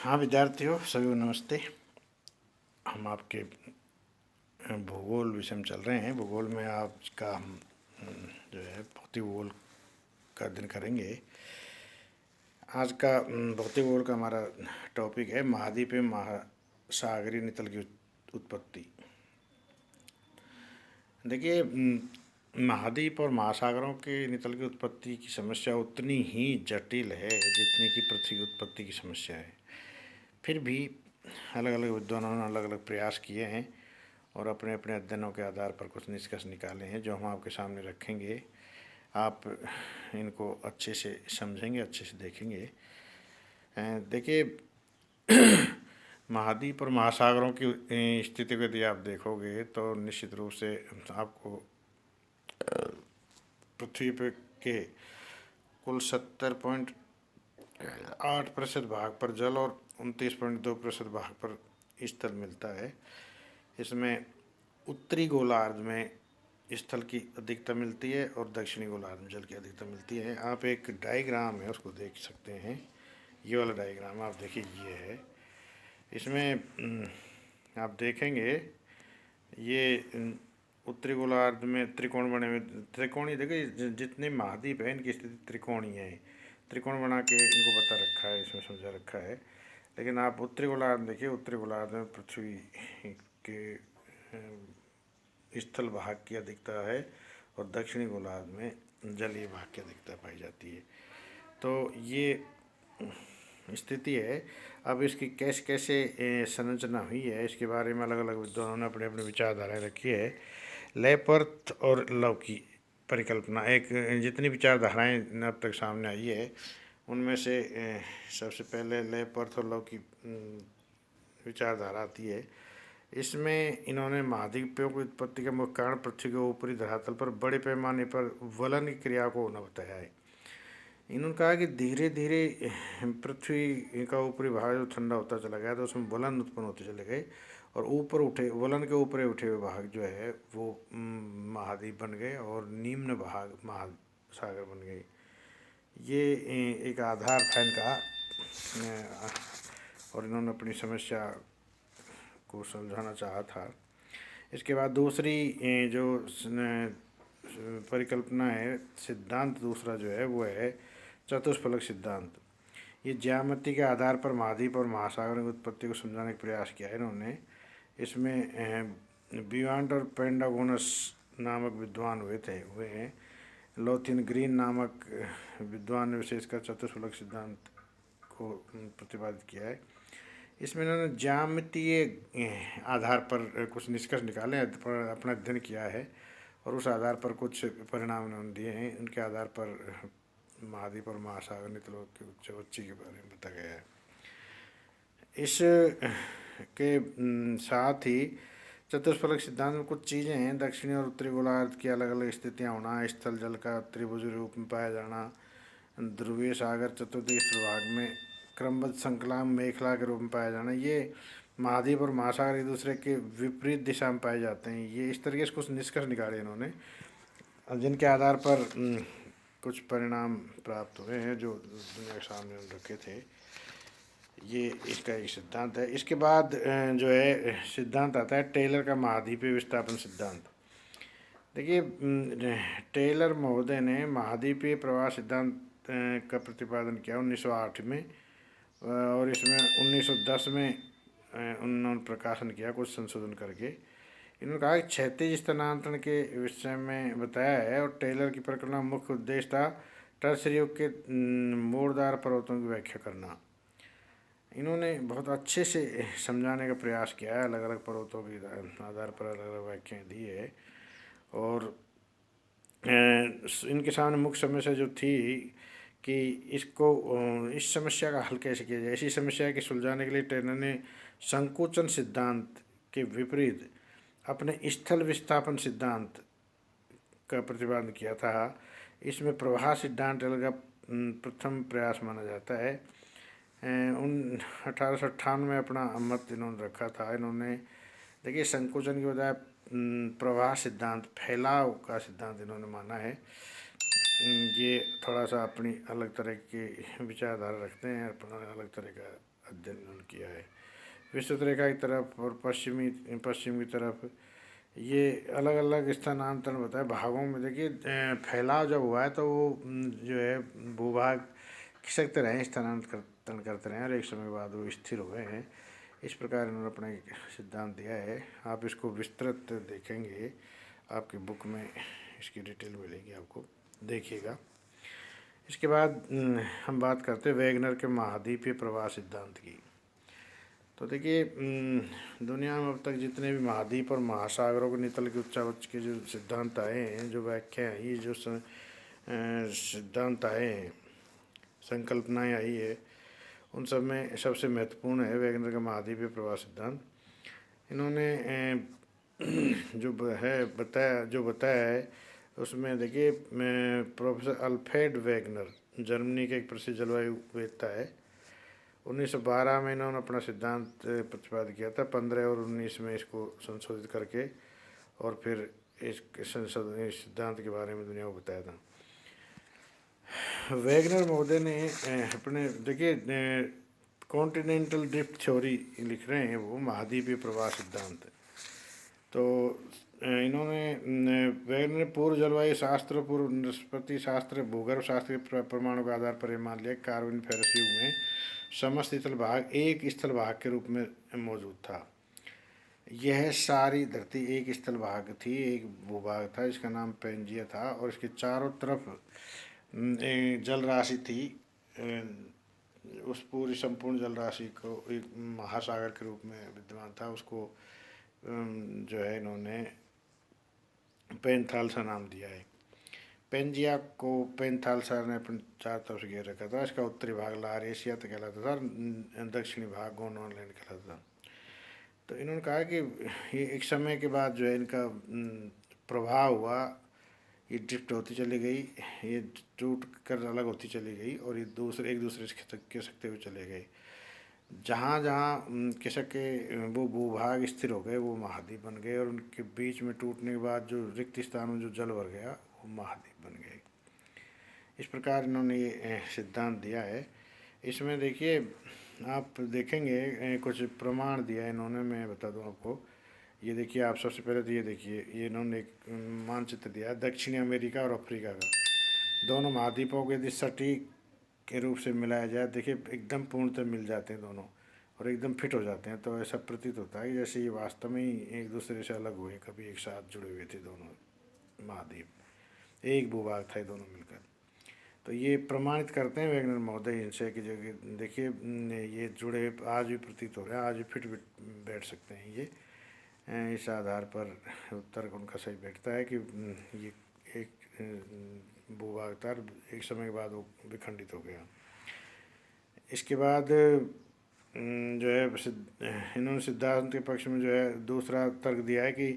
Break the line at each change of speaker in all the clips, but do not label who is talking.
हाँ विद्यार्थियों सभी को नमस्ते। हम आपके भूगोल विषय में चल रहे हैं। भूगोल में आज का हम जो है भौतिक भूगोल का अध्ययन करेंगे। आज का भौतिक भूगोल का हमारा टॉपिक है महाद्वीप एवं महासागरीय नितल की उत्पत्ति। देखिए, महाद्वीप और महासागरों के नितल की उत्पत्ति की समस्या उतनी ही जटिल है जितनी कि पृथ्वी की उत्पत्ति की समस्या है। फिर भी अलग अलग विद्वानों ने अलग अलग प्रयास किए हैं और अपने अपने अध्ययनों के आधार पर कुछ निष्कर्ष निकाले हैं जो हम आपके सामने रखेंगे। आप इनको अच्छे से समझेंगे, अच्छे से देखेंगे। देखिए, महाद्वीप और महासागरों की स्थिति को यदि आप देखोगे तो निश्चित रूप से आपको पृथ्वी पे के कुल 70.8% भाग पर जल और 29.2% भाग पर स्थल मिलता है। इसमें उत्तरी गोलार्ध में स्थल की अधिकता मिलती है और दक्षिणी गोलार्ध में जल की अधिकता मिलती है। आप एक डायग्राम है उसको देख सकते हैं। ये वाला डायग्राम आप देखिए, ये है। इसमें आप देखेंगे ये उत्तरी गोलार्ध में त्रिकोण बने हुए, त्रिकोणीय देखिए जितने महाद्वीप है इनकी स्थिति त्रिकोणीय है। त्रिकोण बना के इनको बता रखा है, इसमें समझा रखा है। लेकिन आप उत्तरी गोलार्ध देखिए, उत्तरी गोलार्ध में पृथ्वी के स्थल भाग की अधिकता है और दक्षिणी गोलार्ध में जलीय भाग की अधिकता पाई जाती है। तो ये स्थिति है। अब इसकी कैसे कैसे संरचना हुई है इसके बारे में अलग अलग विद्वानों ने अपने अपने विचारधाराएं रखी है। लेपर्थ और लव की परिकल्पना, एक जितनी विचारधाराएं अब तक सामने आई है उनमें से सबसे पहले लेपर्थ और लव की विचारधारा आती है। इसमें इन्होंने महाद्वीपों की उत्पत्ति का मुख्य कारण पृथ्वी के ऊपरी धरातल पर बड़े पैमाने पर वलन की क्रिया को होना बताया है। इन्होंने कहा कि धीरे धीरे पृथ्वी का ऊपरी भाग जो ठंडा होता चला गया तो उसमें वलन उत्पन्न होते चले गए और ऊपर उठे वलन के ऊपर उठे हुए भाग जो है वो महाद्वीप बन गए और निम्न भाग महासागर बन गए। ये एक आधार था इनका और इन्होंने अपनी समस्या को सुलझाना चाहा था। इसके बाद दूसरी जो परिकल्पना है, सिद्धांत दूसरा जो है वो है चतुष्फलक सिद्धांत। ये ज्यामिति के आधार पर महाद्वीप और महासागर की उत्पत्ति को समझाने का प्रयास किया है इन्होंने। इसमें बिवांट और पेंडागोनस नामक विद्वान हुए हैं। लोथिन ग्रीन नामक विद्वान ने विशेषकर चतुष्फलक सिद्धांत को प्रतिपादित किया है। इसमें इन्होंने ज्यामितीय आधार पर कुछ निष्कर्ष निकाले, अपना अध्ययन किया है और उस आधार पर कुछ परिणाम उन्होंने दिए हैं। उनके आधार पर महाद्वीप और महासागर नितलों की उच्च के बारे में बताया गया है। इस के साथ ही चतुष्फलक सिद्धांत में कुछ चीज़ें हैं। दक्षिणी और उत्तरी गोलार्ध की अलग अलग स्थितियाँ होना, स्थल जल का त्रिभुज रूप में पाया जाना, ध्रुवीय सागर चतुर्दिश भाग में क्रमबद्ध श्रृंखला मेखला के रूप में पाया जाना, ये महाद्वीप और महासागर एक दूसरे के विपरीत दिशा में पाए जाते हैं। ये इस तरीके से कुछ निष्कर्ष निकाले इन्होंने, जिनके आधार पर कुछ परिणाम प्राप्त हुए हैं जो दुनिया के सामने रखे थे। ये इसका एक सिद्धांत है। इसके बाद जो है सिद्धांत आता है टेलर का महाद्वीपीय विस्थापन सिद्धांत। देखिए, टेलर महोदय ने महाद्वीपीय प्रवाह सिद्धांत का प्रतिपादन किया 1908 में और इसमें 1910 में उन्होंने प्रकाशन किया कुछ संशोधन करके। इन्होंने कहा कि क्षैतिज स्थानांतरण के विषय में बताया है और टेलर की परिकल्पना मुख्य उद्देश्य था टर्सरी युग के मोड़दार पर्वतों की व्याख्या करना। इन्होंने बहुत अच्छे से समझाने का प्रयास किया है, अलग अलग पर्वतों के आधार पर अलग अलग व्याख्याएँ दी है। और इनके सामने मुख्य समस्या जो थी कि इस समस्या का हल कैसे किया जाए। ऐसी समस्या के सुलझाने के लिए टेलर ने संकुचन सिद्धांत के विपरीत अपने स्थल विस्थापन सिद्धांत का प्रतिपादन किया था। इसमें प्रवाह सिद्धांत टेलर का प्रथम प्रयास माना जाता है। 1898 में अपना मत इन्होंने रखा था। इन्होंने देखिए संकुचन की बजाय प्रवाह सिद्धांत, फैलाव का सिद्धांत इन्होंने माना है। ये थोड़ा सा अपनी अलग तरह की विचारधारा रखते हैं, अपना अलग तरह का अध्ययन उन्होंने किया है। विश्व रेखा की तरफ और पश्चिम की तरफ ये अलग अलग स्थानांतरण बताए भागों में। देखिए फैलाव जब हुआ है तो वो जो है भूभाग खिसकते रहे, स्थानांतरण करते रहे और एक समय बाद वो स्थिर हो गए हैं। इस प्रकार इन्होंने अपना एक सिद्धांत दिया है। आप इसको विस्तृत देखेंगे, आपकी बुक में इसकी डिटेल मिलेगी आपको, देखिएगा। इसके बाद हम बात करते हैं वेगनर के महाद्वीपीय प्रवाह सिद्धांत की। तो देखिए दुनिया में अब तक जितने भी महाद्वीप और महासागरों के नितल के उच्चावच के जो सिद्धांत आए हैं, जो व्याख्या है, ये जो सिद्धांत आए हैं, संकल्पनाएं आई है, उन सब में सबसे महत्वपूर्ण है वेगनर का महाद्वीपीय प्रवाह सिद्धांत। इन्होंने जो बताया है उसमें देखिए प्रोफेसर अल्फ्रेड वेगनर जर्मनी के एक प्रसिद्ध जलवायु वेत्ता है। 1912 में इन्होंने अपना सिद्धांत प्रतिपादित किया था। 15 और 19 में इसको संशोधित करके और फिर इस सिद्धांत के बारे में दुनिया को बताया था। वेगनर महोदय ने अपने देखिए कॉन्टिनेंटल ड्रिफ्ट थ्योरी लिख रहे हैं वो, महाद्वीपीय प्रवाह सिद्धांत। तो इन्होंने वेगनर ने पूर्व जलवायु शास्त्र, पूर्व वनस्पति शास्त्र, भूगर्भ शास्त्र के प्रमाणों के आधार पर यह मान लिया कार्बोनिफेरस युग में समस्त स्थल भाग एक स्थल भाग के रूप में मौजूद था। यह सारी धरती एक स्थल भाग थी, एक भूभाग था, इसका नाम पेंजिया था और इसके चारों तरफ जल राशि थी। उस पूरी संपूर्ण जल राशि को एक महासागर के रूप में विद्यमान था। उसको जो है इन्होंने पेंथालसा नाम दिया है। पेंजिया को पेंथालसा ने अपने चार तरफ से घेर रखा था। इसका उत्तरी भाग लार एशिया तक कहलाता था और दक्षिणी भाग गोंडवानालैंड कहलाता था। तो इन्होंने कहा कि ये एक समय के बाद जो है इनका प्रभाव हुआ, ये ड्रिफ्ट होती चली गई, ये टूट कर अलग होती चली गई और ये एक दूसरे से खिसकते हुए चले गए। जहाँ जहाँ खिसक के वो भूभाग स्थिर हो गए, वो महाद्वीप बन गए और उनके बीच में टूटने के बाद जो रिक्त स्थान में जो जल भर गया वो महाद्वीप बन गए। इस प्रकार इन्होंने ये सिद्धांत दिया है। इसमें देखिए आप देखेंगे कुछ प्रमाण दिया है इन्होंने, मैं बता दूं आपको। ये देखिए आप सबसे पहले तो ये देखिए, ये इन्होंने एक मानचित्र दिया है दक्षिणी अमेरिका और अफ्रीका का। दोनों महाद्वीपों को यदि सटीक के रूप से मिलाया जाए, देखिए एकदम पूर्णतः मिल जाते हैं दोनों और एकदम फिट हो जाते हैं। तो ऐसा प्रतीत होता है कि जैसे ये वास्तव में ही एक दूसरे से अलग हुए, कभी एक साथ जुड़े हुए थे दोनों महाद्वीप, एक भूभाग था ये दोनों मिलकर। तो ये प्रमाणित करते हैं वेगनर महोदय इनसे कि जो देखिए ये जुड़े आज भी प्रतीत हो रहे हैं, आज भी फिट बैठ सकते हैं ये। इस आधार पर उत्तर उनका सही बैठता है कि ये एक भूभाग था, एक समय के बाद वो विखंडित हो गया। इसके बाद जो है इन्होंने सिद्धांत के पक्ष में जो है दूसरा तर्क दिया है कि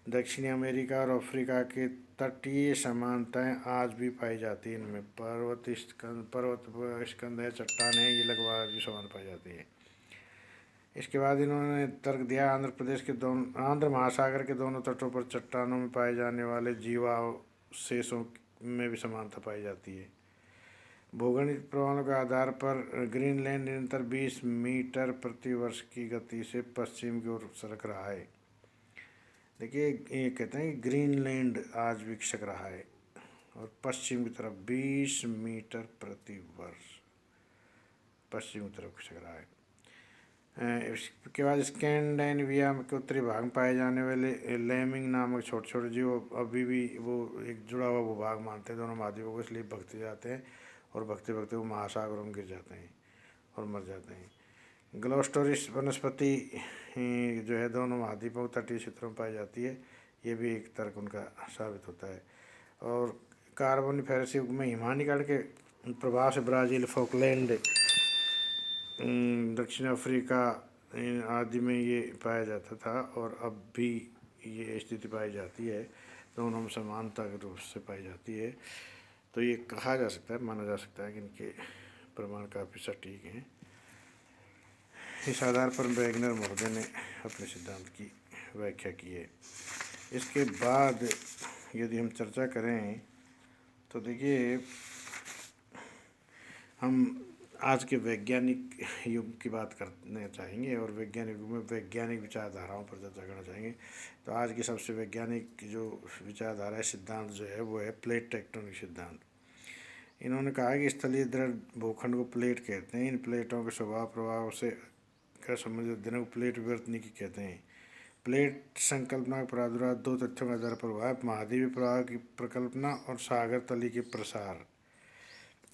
दक्षिणी अमेरिका और अफ्रीका के तटीय समानताएं आज भी पाई जाती हैं। इनमें पर्वत स्कंद है, चट्टान है, ये लगभग आज भी समान पाई जाती है। इसके बाद इन्होंने तर्क दिया आंध्र महासागर के दोनों तटों पर चट्टानों में पाए जाने वाले जीवावशेषों में भी समानता पाई जाती है। भौगोलिक प्रमाणों के आधार पर ग्रीनलैंड निरंतर 20 मीटर प्रति वर्ष की गति से पश्चिम की ओर सरक रहा है। देखिए ये कहते हैं कि ग्रीनलैंड आज भी खिसक रहा है और पश्चिम की तरफ 20 मीटर प्रति वर्ष पश्चिम की तरफ खिसक रहा है। इसके बाद स्कैंडिनेविया के उत्तरी भाग में पाए जाने वाले लेमिंग नामक छोटे छोटे जीव अभी भी वो एक जुड़ा हुआ भूभाग मानते हैं दोनों महाद्वीपों को, इसलिए भगते जाते हैं और भगते भगते वो महासागरों में गिर जाते हैं और मर जाते हैं। ग्लोस्टोरिस वनस्पति जो है दोनों महाद्वीपों तटीय क्षेत्रों में पाई जाती है, ये भी एक तर्क उनका साबित होता है। और कार्बोनिफेरस युग में हिमानीकरण के प्रभाव से ब्राज़ील, फॉकलैंड, दक्षिण अफ्रीका आदि में ये पाया जाता था और अब भी ये स्थिति पाई जाती है, दोनों में समानता के रूप से पाई जाती है। तो ये कहा जा सकता है, माना जा सकता है कि इनके प्रमाण काफ़ी सटीक हैं। इस आधार पर वेगनर महोदय ने अपने सिद्धांत की व्याख्या की है। इसके बाद यदि हम चर्चा करें तो देखिए, हम आज के वैज्ञानिक युग की बात करना चाहेंगे और वैज्ञानिक युग में वैज्ञानिक विचारधाराओं पर चर्चा करना चाहेंगे। तो आज की सबसे वैज्ञानिक जो विचारधारा है, सिद्धांत जो है, वो है प्लेट टेक्टोनिक सिद्धांत। इन्होंने कहा कि स्थलीय दृढ़ भूखंड को प्लेट कहते हैं। इन प्लेटों के स्वभाव प्रभाव से क्या संबंधित अध्ययन को प्लेट विवर्तनिकी कहते हैं। प्लेट संकल्पना का प्रादुर्भाव दो तथ्यों के आधार पर हुआ है: महाद्वीपीय प्रवाह की परिकल्पना और सागर तली के प्रसार।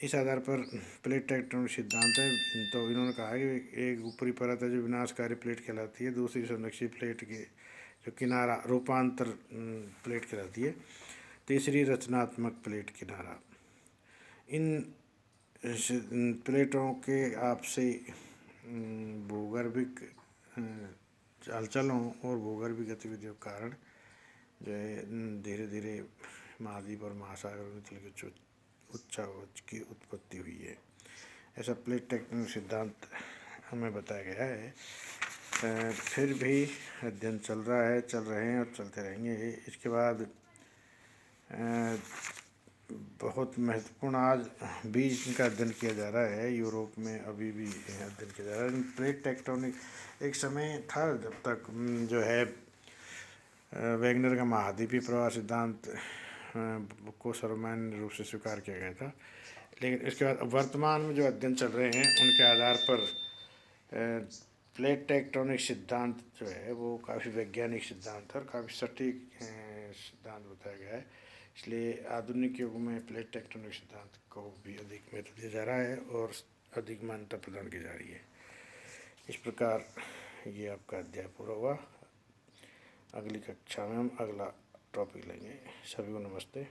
इस आधार पर प्लेट टेक्टोनिक सिद्धांत है। तो इन्होंने कहा कि एक ऊपरी परत है जो विनाशकारी प्लेट कहलाती है, दूसरी संरक्षी प्लेट के जो किनारा रूपांतर प्लेट कहलाती है, तीसरी रचनात्मक प्लेट किनारा। इन प्लेटों के आपसी भूगर्भिक हलचलों और भूगर्भिक गतिविधियों के कारण जो है धीरे धीरे महाद्वीप और महासागर में तल के उच्चावच की उत्पत्ति हुई है। ऐसा प्लेट टेक्टोनिक सिद्धांत हमें बताया गया है। फिर भी अध्ययन चल रहे हैं और चलते रहेंगे। इसके बाद बहुत महत्वपूर्ण आज बीज का अध्ययन किया जा रहा है यूरोप में, अभी भी अध्ययन किया जा रहा है। प्लेट टेक्टोनिक एक समय था जब तक जो है वैगनर का महाद्वीपीय प्रवाह सिद्धांत को सर्वमान्य रूप से स्वीकार किया गया था, लेकिन इसके बाद वर्तमान में जो अध्ययन चल रहे हैं उनके आधार पर प्लेट टेक्टोनिक सिद्धांत जो है वो काफ़ी वैज्ञानिक सिद्धांत है और काफ़ी सटीक सिद्धांत बताया गया है। इसलिए आधुनिक युग में प्लेट टेक्टोनिक सिद्धांत को भी अधिक महत्व दिया जा रहा है और अधिक मान्यता प्रदान की जा रही है। इस प्रकार ये आपका अध्याय पूरा हुआ। अगली कक्षा में हम अगला टॉपिक लेंगे। सभी को नमस्ते।